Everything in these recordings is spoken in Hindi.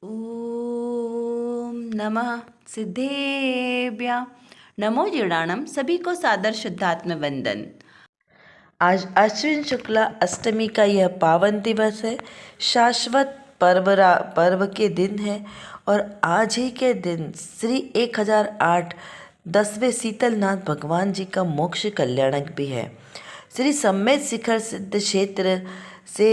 ओम नमः सिद्धेभ्य। नमो जीर्णाणम। सभी को सादर शुद्धात्म वंदन। आज अश्विन शुक्ला अष्टमी का यह पावन दिवस है। शाश्वत पर्व के दिन है और आज ही के दिन श्री 1008 10वें शीतलनाथ भगवान जी का मोक्ष कल्याणक भी है। श्री सम्मेद शिखर सिद्ध क्षेत्र से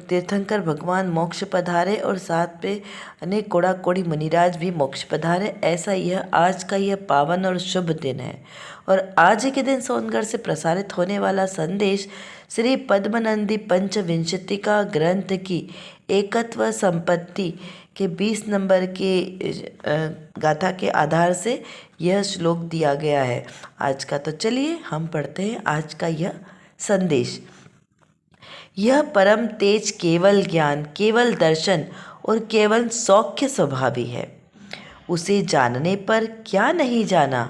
तीर्थंकर भगवान मोक्ष पधारे और साथ में अनेक कोड़ा कोड़ी मुनिराज भी मोक्ष पधारे। ऐसा यह आज का यह पावन और शुभ दिन है। और आज ही के दिन सोनगढ़ से प्रसारित होने वाला संदेश श्री पद्मनंदी पंचविंशतिका ग्रंथ की एकत्व संपत्ति के 20 नंबर के गाथा के आधार से यह श्लोक दिया गया है आज का। तो चलिए हम पढ़ते हैं आज का यह संदेश। यह परम तेज केवल ज्ञान, केवल दर्शन और केवल सौख्य स्वभावी है। उसे जानने पर क्या नहीं जाना,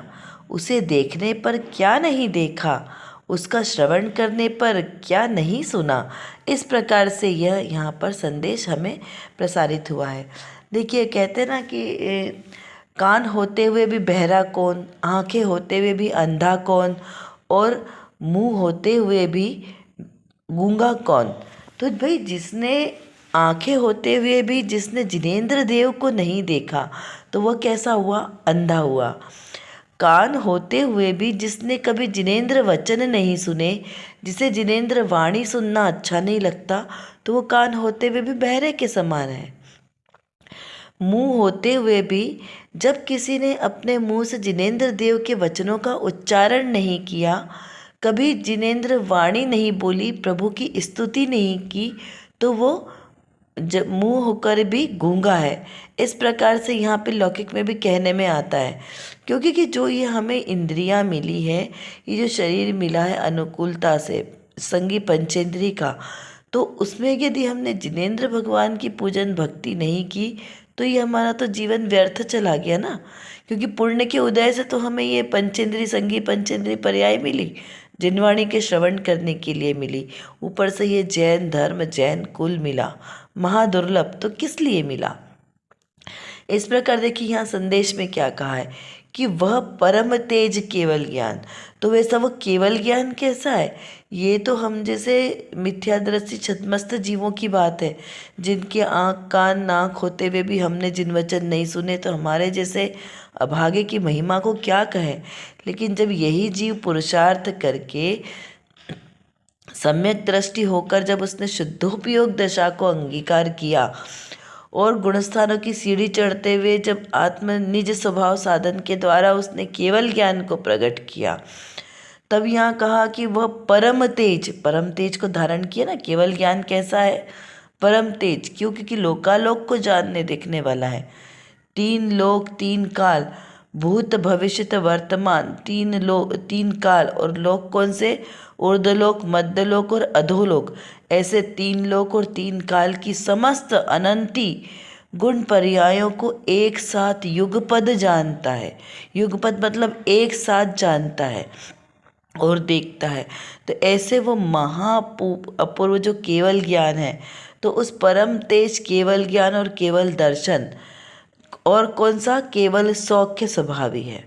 उसे देखने पर क्या नहीं देखा, उसका श्रवण करने पर क्या नहीं सुना। इस प्रकार से यह यहाँ पर संदेश हमें प्रसारित हुआ है। देखिए, कहते हैं ना कि कान होते हुए भी बहरा कौन, आंखें होते हुए भी अंधा कौन, और मुंह होते हुए भी गूंगा कौन। तो भाई, जिसने आंखें होते हुए भी जिसने जिनेंद्र देव को नहीं देखा तो वह कैसा हुआ? अंधा हुआ। कान होते हुए भी जिसने कभी जिनेंद्र वचन नहीं सुने, जिसे जिनेंद्र वाणी सुनना अच्छा नहीं लगता, तो वो कान होते हुए भी बहरे के समान है। मुंह होते हुए भी जब किसी ने अपने मुंह से जिनेंद्र देव के वचनों का उच्चारण नहीं किया, कभी जिनेंद्र वाणी नहीं बोली, प्रभु की स्तुति नहीं की, तो वो जब मुंह होकर भी गूंगा है। इस प्रकार से यहाँ पे लौकिक में भी कहने में आता है, क्योंकि कि जो ये हमें इंद्रियां मिली है, ये जो शरीर मिला है अनुकूलता से संगी पंचेंद्री का, तो उसमें यदि हमने जिनेंद्र भगवान की पूजन भक्ति नहीं की तो ये हमारा तो जीवन व्यर्थ चला गया ना। क्योंकि पुण्य के उदय से तो हमें ये पंचेंद्री संगी पंचेंद्री पर्याय मिली, जिनवाणी के श्रवण करने के लिए मिली। ऊपर से ये जैन धर्म जैन कुल मिला, महादुर्लभ, तो किस लिए मिला। इस प्रकार देखिए यहाँ संदेश में क्या कहा है कि वह परम तेज केवल ज्ञान। तो वैसा वो केवल ज्ञान कैसा है? ये तो हम जैसे मिथ्यादृष्टि छद्मस्त जीवों की बात है, जिनके आँख कान नाक होते हुए भी हमने जिन वचन नहीं सुने, तो हमारे जैसे अभागे की महिमा को क्या कहें। लेकिन जब यही जीव पुरुषार्थ करके सम्यक दृष्टि होकर जब उसने शुद्धोपयोग दशा को अंगीकार किया और गुणस्थानों की सीढ़ी चढ़ते हुए जब आत्म निज स्वभाव साधन के द्वारा उसने केवल ज्ञान को प्रकट किया, तब यहाँ कहा कि वह परम तेज को धारण किया ना। केवल ज्ञान कैसा है? परम तेज। क्यों? क्योंकि लोकालोक को जानने देखने वाला है। 3 लोक 3 काल, भूत भविष्य वर्तमान, 3 काल। और लोक कौन से? ऊर्ध्वलोक, मध्यलोक और अधोलोक। ऐसे 3 लोक और 3 काल की समस्त अनंती गुण पर्यायों को एक साथ युगपद जानता है। युगपद मतलब एक साथ जानता है और देखता है। तो ऐसे वो अपूर्व जो केवल ज्ञान है, तो उस परम तेज केवल ज्ञान और केवल दर्शन और कौन सा? केवल सौख्य स्वभावी है।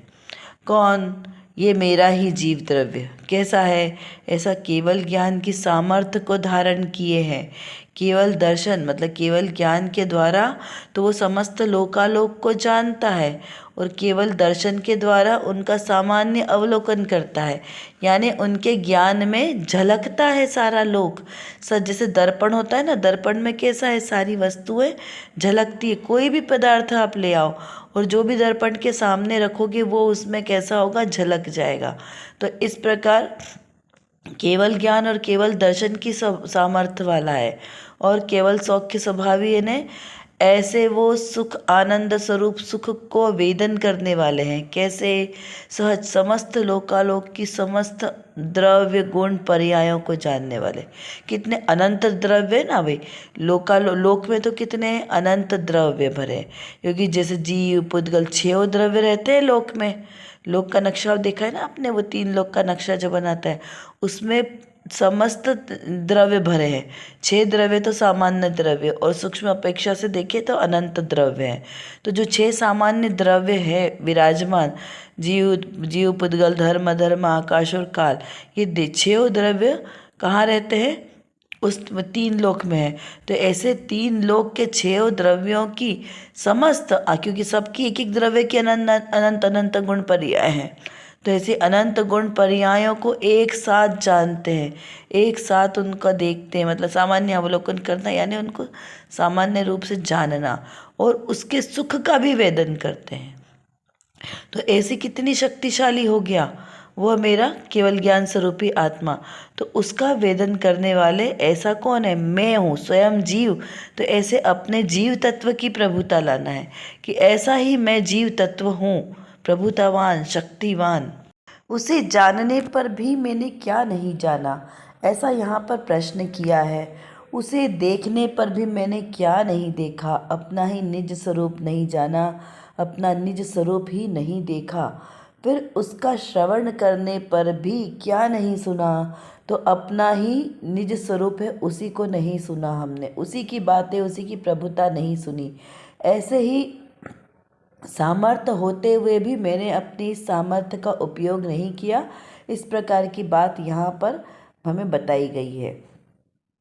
कौन? ये मेरा ही जीव द्रव्य कैसा है? ऐसा केवल ज्ञान की सामर्थ्य को धारण किए हैं। केवल दर्शन मतलब केवल ज्ञान के द्वारा तो वो समस्त लोकालोक को जानता है और केवल दर्शन के द्वारा उनका सामान्य अवलोकन करता है, यानी उनके ज्ञान में झलकता है सारा लोक। जैसे दर्पण होता है ना, दर्पण में कैसा है? सारी वस्तुएं झलकती है। कोई भी पदार्थ आप ले आओ और जो भी दर्पण के सामने रखोगे वो उसमें कैसा होगा? झलक जाएगा। तो इस प्रकार केवल ज्ञान और केवल दर्शन की सामर्थ्य वाला है और केवल सौख्य स्वभावी है। ऐसे वो सुख आनंद स्वरूप सुख को वेदन करने वाले हैं। कैसे? सहज समस्त लोकालोक की समस्त द्रव्य गुण पर्यायों को जानने वाले। कितने अनंत द्रव्य ना भाई, लोक में तो कितने अनंत द्रव्य भरे। क्योंकि जैसे जीव पुद्गल 6 द्रव्य रहते हैं लोक में। लोक का नक्शा देखा है ना आपने? वो 3 लोक का नक्शा जो बनाता है, उसमें समस्त द्रव्य भरे हैं। 6 द्रव्य तो सामान्य द्रव्य और सूक्ष्म अपेक्षा से देखें तो अनंत द्रव्य है। तो जो 6 सामान्य द्रव्य है विराजमान, जीव पुद्गल धर्म अधर्म आकाश और काल, ये 6 द्रव्य कहाँ रहते हैं? उस 3 लोक में है। तो ऐसे 3 लोक के 6 द्रव्यों की समस्त, क्योंकि सबकी एक एक द्रव्य के अनंत अनंत अनंत गुण पर्याय हैं, तो ऐसे अनंत गुण पर्यायों को एक साथ जानते हैं, एक साथ उनका देखते हैं, मतलब सामान्य अवलोकन करना, यानी उनको सामान्य रूप से जानना, और उसके सुख का भी वेदन करते हैं। तो ऐसी कितनी शक्तिशाली हो गया वह मेरा केवल ज्ञान स्वरूपी आत्मा। तो उसका वेदन करने वाले ऐसा कौन है? मैं हूँ, स्वयं जीव। तो ऐसे अपने जीव तत्व की प्रभुता लाना है कि ऐसा ही मैं जीव तत्व हूँ, प्रभुतावान, शक्तिवान। उसे जानने पर भी मैंने क्या नहीं जाना, ऐसा यहाँ पर प्रश्न किया है। उसे देखने पर भी मैंने क्या नहीं देखा, अपना ही निज स्वरूप नहीं जाना, अपना निज स्वरूप ही नहीं देखा। फिर उसका श्रवण करने पर भी क्या नहीं सुना, तो अपना ही निज स्वरूप है उसी को नहीं सुना हमने, उसी की बातें, उसी की प्रभुता नहीं सुनी। ऐसे ही सामर्थ्य होते हुए भी मैंने अपनी सामर्थ्य का उपयोग नहीं किया। इस प्रकार की बात यहाँ पर हमें बताई गई है,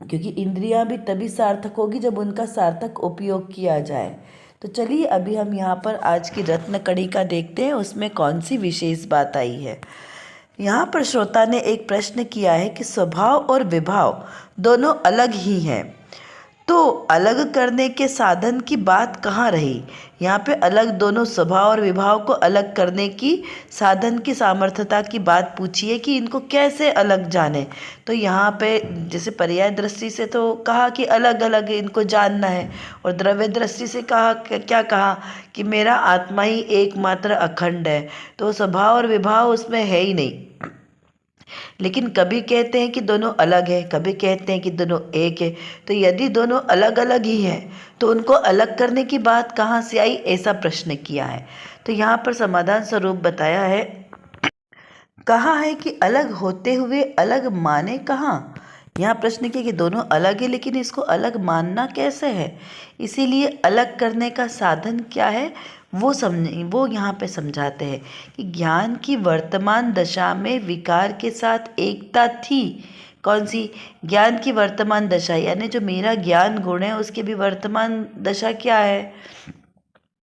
क्योंकि इंद्रियां भी तभी सार्थक होगी जब उनका सार्थक उपयोग किया जाए। तो चलिए अभी हम यहाँ पर आज की रत्न कड़ी का देखते हैं, उसमें कौन सी विशेष बात आई है। यहाँ पर श्रोता ने एक प्रश्न किया है कि स्वभाव और विभाव दोनों अलग ही हैं, तो अलग करने के साधन की बात कहाँ रही? यहाँ पे अलग, दोनों स्वभाव और विभाव को अलग करने की साधन की सामर्थ्यता की बात पूछी है कि इनको कैसे अलग जाने। तो यहाँ पे जैसे पर्याय दृष्टि से तो कहा कि अलग अलग इनको जानना है, और द्रव्य दृष्टि से कहा, क्या कहा कि मेरा आत्मा ही एकमात्र अखंड है, तो स्वभाव और विभाव उसमें है ही नहीं। लेकिन कभी कहते हैं कि दोनों अलग है, कभी कहते हैं कि दोनों एक है। तो यदि दोनों अलग अलग ही हैं तो उनको अलग करने की बात कहाँ से आई, ऐसा प्रश्न किया है। तो यहाँ पर समाधान स्वरूप बताया है, कहा है कि अलग होते हुए अलग माने कहाँ। यहाँ प्रश्न किया कि दोनों अलग है लेकिन इसको अलग मानना कैसे है, इसीलिए अलग करने का साधन क्या है वो यहाँ पे समझाते हैं कि ज्ञान की वर्तमान दशा में विकार के साथ एकता थी। कौन सी? ज्ञान की वर्तमान दशा, यानी जो मेरा ज्ञान गुण है उसकी भी वर्तमान दशा क्या है?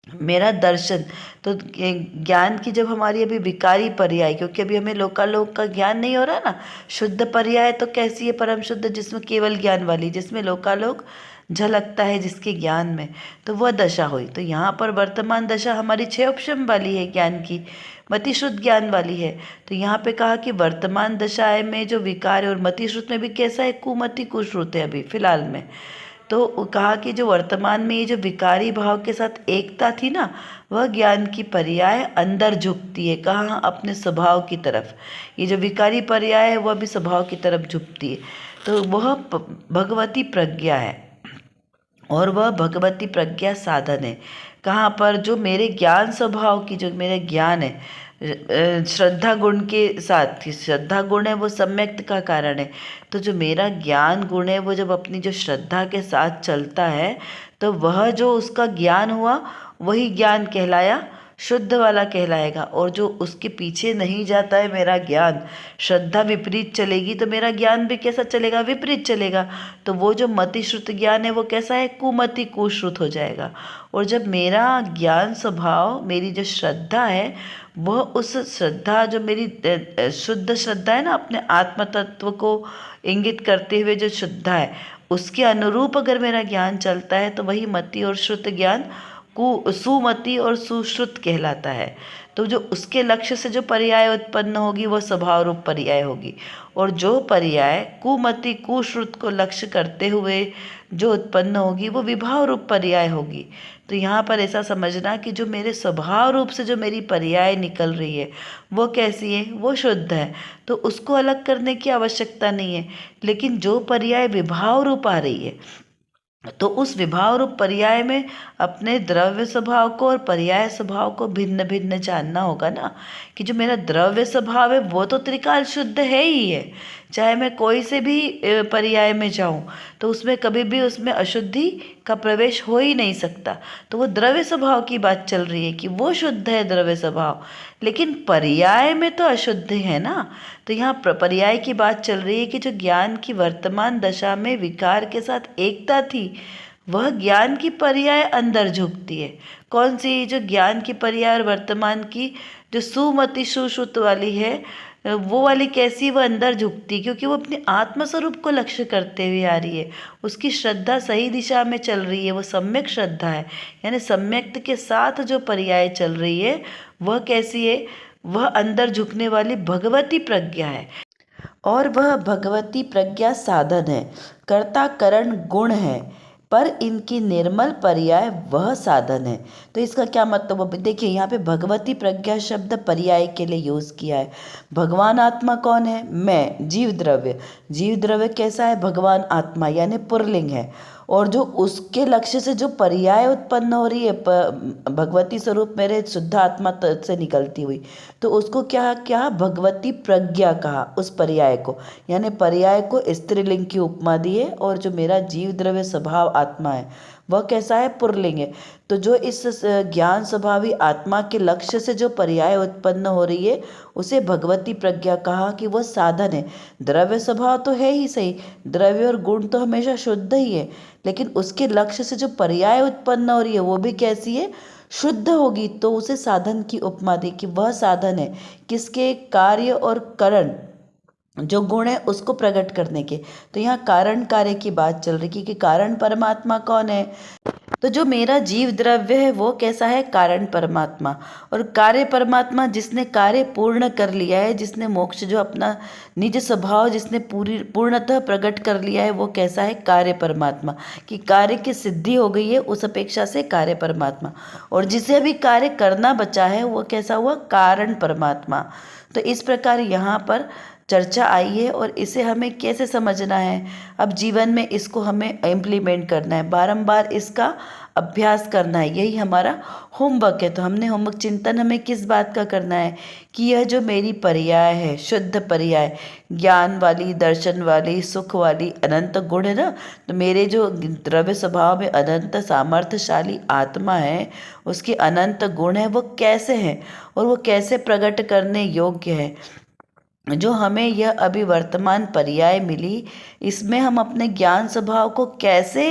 मेरा दर्शन। तो ज्ञान की जब हमारी अभी विकारी पर्याय, क्योंकि अभी हमें लोकालोक का ज्ञान नहीं हो रहा ना, शुद्ध पर्याय तो कैसी है? परम शुद्ध, जिसमें केवल ज्ञान वाली, जिसमें लोकालोक झलकता है जिसके ज्ञान में, तो वह दशा हुई। तो यहाँ पर वर्तमान दशा हमारी 6 उपशम वाली है, ज्ञान की मतिश्रुत ज्ञान वाली है। तो यहाँ पे कहा कि वर्तमान दशा में जो विकार है, और मतिश्रुत में भी कैसा है? कुमति कुश्रुत है अभी फिलहाल में। तो कहा कि जो वर्तमान में ये जो विकारी भाव के साथ एकता थी ना, वह ज्ञान की पर्याय अंदर झुकती है। कहाँ? अपने स्वभाव की तरफ। ये जो विकारी पर्याय है वह भी स्वभाव की तरफ झुकती है। तो वह भगवती प्रज्ञा है, और वह भगवती प्रज्ञा साधन है। कहाँ पर? जो मेरे ज्ञान स्वभाव की, जो मेरे ज्ञान है श्रद्धा गुण के साथ, श्रद्धा गुण है वो सम्यक्त का कारण है। तो जो मेरा ज्ञान गुण है वो जब अपनी जो श्रद्धा के साथ चलता है, तो वह जो उसका ज्ञान हुआ वही ज्ञान कहलाया, शुद्ध वाला कहलाएगा। और जो उसके पीछे नहीं जाता है मेरा ज्ञान, श्रद्धा विपरीत चलेगी तो मेरा ज्ञान भी कैसा चलेगा? विपरीत चलेगा। तो वो जो मतिश्रुत ज्ञान है वो कैसा है? कुमति कुश्रुत हो जाएगा। और जब मेरा ज्ञान स्वभाव, मेरी जो श्रद्धा है, वह उस श्रद्धा, जो मेरी शुद्ध श्रद्धा है ना, अपने आत्म तत्व को इंगित करते हुए जो श्रद्धा है, उसके अनुरूप अगर मेरा ज्ञान चलता है तो वही मति और श्रुत ज्ञान सुमति और सुश्रुत कहलाता है। तो जो उसके लक्ष्य से जो पर्याय उत्पन्न होगी वह स्वभाव रूप पर्याय होगी, और जो पर्याय कुमति कुश्रुत को लक्ष्य करते हुए जो उत्पन्न होगी वो विभाव रूप पर्याय होगी। तो यहाँ पर ऐसा समझना कि जो मेरे स्वभाव रूप से जो मेरी पर्याय निकल रही है वो कैसी है? वो शुद्ध है, तो उसको अलग करने की आवश्यकता नहीं है। लेकिन जो पर्याय विभाव रूप आ रही है, तो उस विभाव रूप पर्याय में अपने द्रव्य स्वभाव को और पर्याय स्वभाव को भिन्न भिन्न जानना होगा ना, कि जो मेरा द्रव्य स्वभाव है वो तो त्रिकाल शुद्ध है ही है, चाहे मैं कोई से भी पर्याय में जाऊं तो उसमें कभी भी उसमें अशुद्धि का प्रवेश हो ही नहीं सकता। तो वो द्रव्य स्वभाव की बात चल रही है कि वो शुद्ध है द्रव्य स्वभाव, लेकिन पर्याय में तो अशुद्ध है ना। तो यहाँ पर्याय की बात चल रही है कि जो ज्ञान की वर्तमान दशा में विकार के साथ एकता थी, वह ज्ञान की पर्याय अंदर झुकती है। कौन सी? जो ज्ञान की पर्याय और वर्तमान की जो सुमति सुश्रुत वाली है, वो वाली कैसी? वो अंदर झुकती, क्योंकि वो अपने आत्मस्वरूप को लक्ष्य करते हुए आ रही है। उसकी श्रद्धा सही दिशा में चल रही है, वो सम्यक श्रद्धा है। यानी सम्यक्त के साथ जो पर्याय चल रही है वह कैसी है? वह अंदर झुकने वाली भगवती प्रज्ञा है, और वह भगवती प्रज्ञा साधन है, कर्ता करण गुण है, पर इनकी निर्मल पर्याय वह साधन है। तो इसका क्या मतलब? अब देखिए, यहाँ पे भगवती प्रज्ञा शब्द पर्याय के लिए यूज़ किया है। भगवान आत्मा कौन है? मैं, जीव द्रव्य। जीव द्रव्य कैसा है? भगवान आत्मा, यानी पुरलिंग है। और जो उसके लक्ष्य से जो पर्याय उत्पन्न हो रही है, भगवती स्वरूप मेरे शुद्ध आत्मा से निकलती हुई, तो उसको क्या क्या भगवती प्रज्ञा कहा उस पर्याय को। यानी पर्याय को स्त्रीलिंग की उपमा दी है, और जो मेरा जीव द्रव्य स्वभाव आत्मा है वह कैसा है? पुरलिंग है। तो जो इस ज्ञान स्वभावी आत्मा के लक्ष्य से जो पर्याय उत्पन्न हो रही है उसे भगवती प्रज्ञा कहा कि वह साधन है। द्रव्य स्वभाव तो है ही सही, द्रव्य और गुण तो हमेशा शुद्ध ही है, लेकिन उसके लक्ष्य से जो पर्याय उत्पन्न हो रही है वो भी कैसी है? शुद्ध होगी। तो उसे साधन की उपमा दी कि वह साधन है किसके? कार्य और करण जो गुण है उसको प्रकट करने के। तो यहाँ कारण कार्य की बात चल रही कि कारण परमात्मा कौन है? तो जो मेरा जीव द्रव्य है वो कैसा है? कारण परमात्मा। और कार्य परमात्मा जिसने कार्य पूर्ण कर लिया है, जिसने मोक्ष जो अपना निज स्वभाव जिसने पूर्णतः प्रकट कर लिया है, वो कैसा है? कार्य परमात्मा। कि कार्य की सिद्धि हो गई है उस अपेक्षा से कार्य परमात्मा। और जिसे अभी कार्य करना बचा है वो कैसा हुआ? कारण परमात्मा। तो इस प्रकार यहाँ पर चर्चा आई है, और इसे हमें कैसे समझना है? अब जीवन में इसको हमें इम्प्लीमेंट करना है, बारंबार इसका अभ्यास करना है, यही हमारा होमवर्क है। तो हमने होमवर्क चिंतन हमें किस बात का करना है? कि यह जो मेरी पर्याय है, शुद्ध पर्याय, ज्ञान वाली, दर्शन वाली, सुख वाली, अनंत गुण है ना, तो मेरे जो द्रव्य स्वभाव में अनंत सामर्थ्यशाली आत्मा है, उसके अनंत गुण है, वो कैसे हैं और वो कैसे प्रकट करने योग्य है। जो हमें यह अभी वर्तमान पर्याय मिली, इसमें हम अपने ज्ञान स्वभाव को कैसे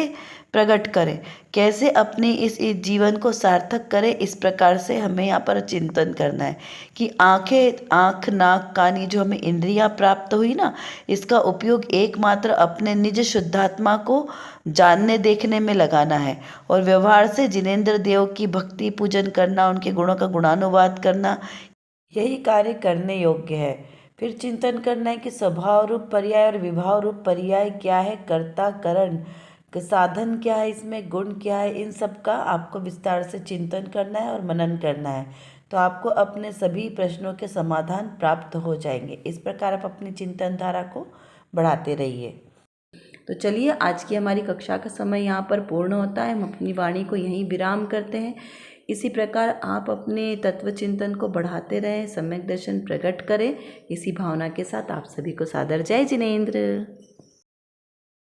प्रकट करें, कैसे अपने इस जीवन को सार्थक करें, इस प्रकार से हमें यहाँ पर चिंतन करना है। कि आँख नाक कान, ये जो हमें इंद्रियाँ प्राप्त हुई ना, इसका उपयोग एकमात्र अपने निज शुद्धात्मा को जानने देखने में लगाना है, और व्यवहार से जिनेंद्र देव की भक्ति पूजन करना, उनके गुणों का गुणानुवाद करना, यही कार्य करने योग्य है। फिर चिंतन करना है कि स्वभाव रूप पर्याय और विभाव रूप पर्याय क्या है, कर्ता करण साधन क्या है, इसमें गुण क्या है, इन सब का आपको विस्तार से चिंतन करना है और मनन करना है। तो आपको अपने सभी प्रश्नों के समाधान प्राप्त हो जाएंगे। इस प्रकार आप अपनी चिंतन धारा को बढ़ाते रहिए। तो चलिए, आज की हमारी कक्षा का समय यहाँ पर पूर्ण होता है। हम अपनी वाणी को यहीं विराम करते हैं। इसी प्रकार आप अपने तत्व चिंतन को बढ़ाते रहें, सम्यक दर्शन प्रकट करें। इसी भावना के साथ आप सभी को सादर जय जिनेंद्र।